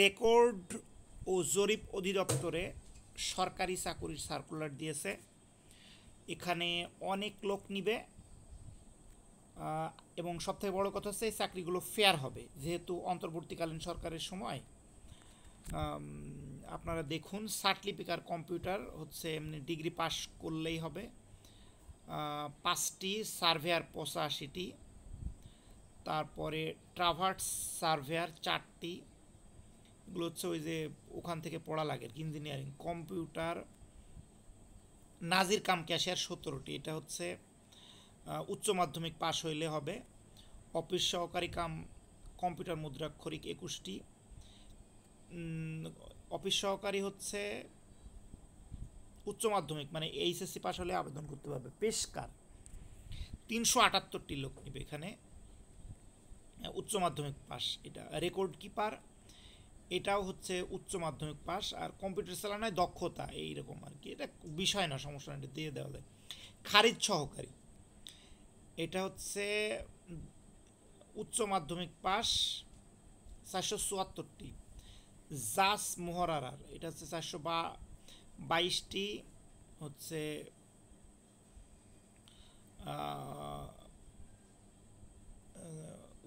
Record ও জরিপ অধিদপ্তরে সরকারি চাকুরির circular দিয়েছে। এখানে অনেক লোক নিবে এবং সবথেকে বড় কথা হচ্ছে এই চাকরিগুলো ফেয়ার হবে, যেহেতু অন্তর্বর্তীকালীন সরকারের সময়। আপনারা দেখুন, সার্টিফিকেট কম্পিউটার হচ্ছে এমনি ডিগ্রি পাস করলেই হবে, 5টি, সার্ভেয়ার 85টি, তারপরে ট্রাভার্স সার্ভেয়ার 4টি, এগুলো হচ্ছে ওই যে ওখান থেকে পড়া লাগে ইঞ্জিনিয়ারিং। কম্পিউটার নাজির কাম ক্যাশিয়ার 17টি, এটা হচ্ছে উচ্চ মাধ্যমিক পাশ হইলে হবে। অফিস সহকারী কাম কম্পিউটার মুদ্রাক্ষরিক 21টি। অফিস সহকারী হচ্ছে উচ্চ মাধ্যমিক মানে এইচএসসি পাস হলে আবেদন করতে পারবে। পেশকার 378টি লোক নেবে এখানে, উচ্চ মাধ্যমিক পাস। এটা রেকর্ড কিপার, এটাও হচ্ছে উচ্চ মাধ্যমিক পাস, আর কম্পিউটার চালানোয় দক্ষতা এইরকম আর কি, এটা বিষয় না, সমস্যা এটা দিয়ে দেওয়া যায়। খারিজ সহকারী, এটা হচ্ছে উচ্চ মাধ্যমিক পাস, 474টি। জাস মোহরার, এটা হচ্ছে 422টি, হচ্ছে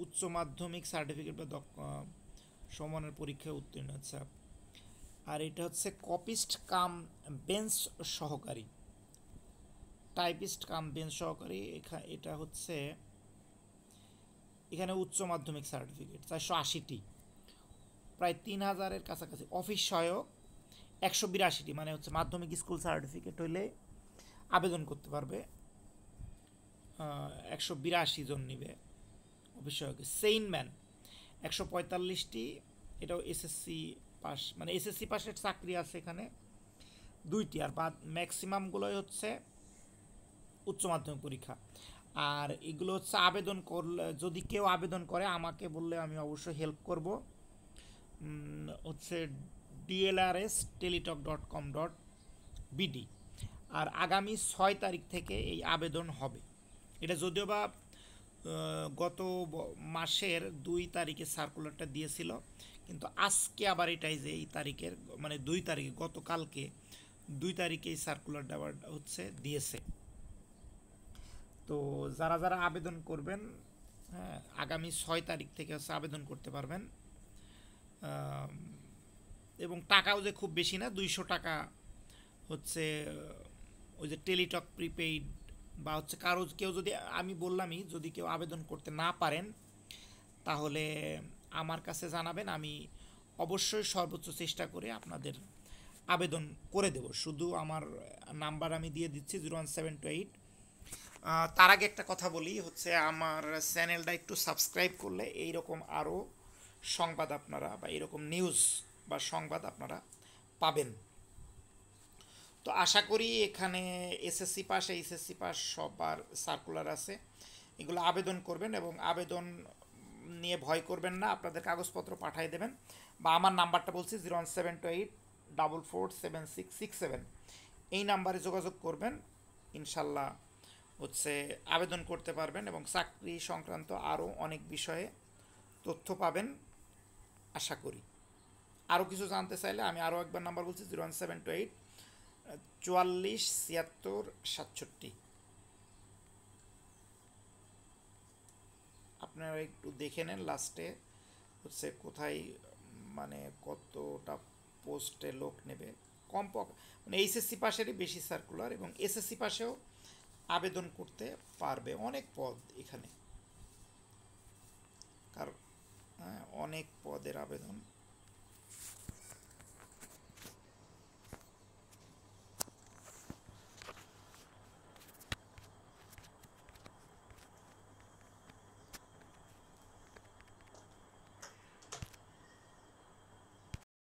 উচ্চ মাধ্যমিক সার্টিফিকেট বা সমানের পরীক্ষায় উত্তীর্ণ। আচ্ছা, আর এটা হচ্ছে কপিস্ট কাম বেঞ্চ সহকারী, টাইপিস্ট কাম বেঞ্চ সহকারী, এটা হচ্ছে এখানে উচ্চ মাধ্যমিক সার্টিফিকেট 480টি, প্রায় 3000-এর কাছাকাছি। অফিস সহায়ক 182টি, মানে হচ্ছে মাধ্যমিক স্কুল সার্টিফিকেট হইলে আবেদন করতে পারবে। 182 জন নিবে অফিস সহায়ক। সেইনম্যান 145টি, এটাও এসএসসি পাস, মানে এসএসসি পাসের চাকরি আছে এখানে 2টি, আর বাদ ম্যাক্সিমামগুলোই হচ্ছে উচ্চ মাধ্যমিক পরীক্ষা। আর এগুলো হচ্ছে আবেদন করলে, যদি কেউ আবেদন করে আমাকে বললে আমি অবশ্যই হেল্প করব। হচ্ছে dlrs.teletalk.com.bd, আর আগামী 6 তারিখ থেকে এই আবেদন হবে। এটা যদিও বা গত মাসের 2 তারিখে সার্কুলারটা দিয়েছিল, কিন্তু আজকে আবার এটাই যে এই তারিখের মানে 2 তারিখে, গতকালকে 2 তারিখে এই সার্কুলারটা আবার হচ্ছে দিয়েছে। তো যারা যারা আবেদন করবেন, হ্যাঁ, আগামী 6 তারিখ থেকে হচ্ছে আবেদন করতে পারবেন। এবং টাকাও যে খুব বেশি না, 200 টাকা হচ্ছে ওই যে টেলিটক প্রিপেইড, বা হচ্ছে কারো কেউ যদি, আমি বললামই, যদি কেউ আবেদন করতে না পারেন তাহলে আমার কাছে জানাবেন, আমি অবশ্যই সর্বোচ্চ চেষ্টা করে আপনাদের আবেদন করে দেব। শুধু আমার নাম্বার আমি দিয়ে দিচ্ছি 01728। তার আগে একটা কথা বলি, হচ্ছে আমার চ্যানেলটা একটু সাবস্ক্রাইব করলে এইরকম আরও সংবাদ আপনারা, বা এরকম নিউজ বা সংবাদ আপনারা পাবেন। তো আশা করি এখানে এসএসসি পাস, এইচএসসি পাস সবার সার্কুলার আছে, এগুলো আবেদন করবেন এবং আবেদন নিয়ে ভয় করবেন না, আপনাদের কাগজপত্র পাঠিয়ে দেবেন। বা আমার নাম্বারটা বলছি 01728447667, এই নাম্বারে যোগাযোগ করবেন, ইনশাল্লাহ হচ্ছে আবেদন করতে পারবেন এবং চাকরি সংক্রান্ত আরও অনেক বিষয়ে তথ্য পাবেন আশা করি। আরও কিছু জানতে চাইলে আমি আরও একবার নাম্বার বলছি 01728447667। আপনারা একটু দেখে নেন লাস্টে হচ্ছে কোথায়, মানে কতটা পোস্টে লোক নেবে। কম মানে এইচএসসি পাশেরই বেশি সার্কুলার, এবং এসএসসি পাশেও আবেদন করতে পারবে, অনেক পদ এখানে, কারণ অনেক পদের আবেদন।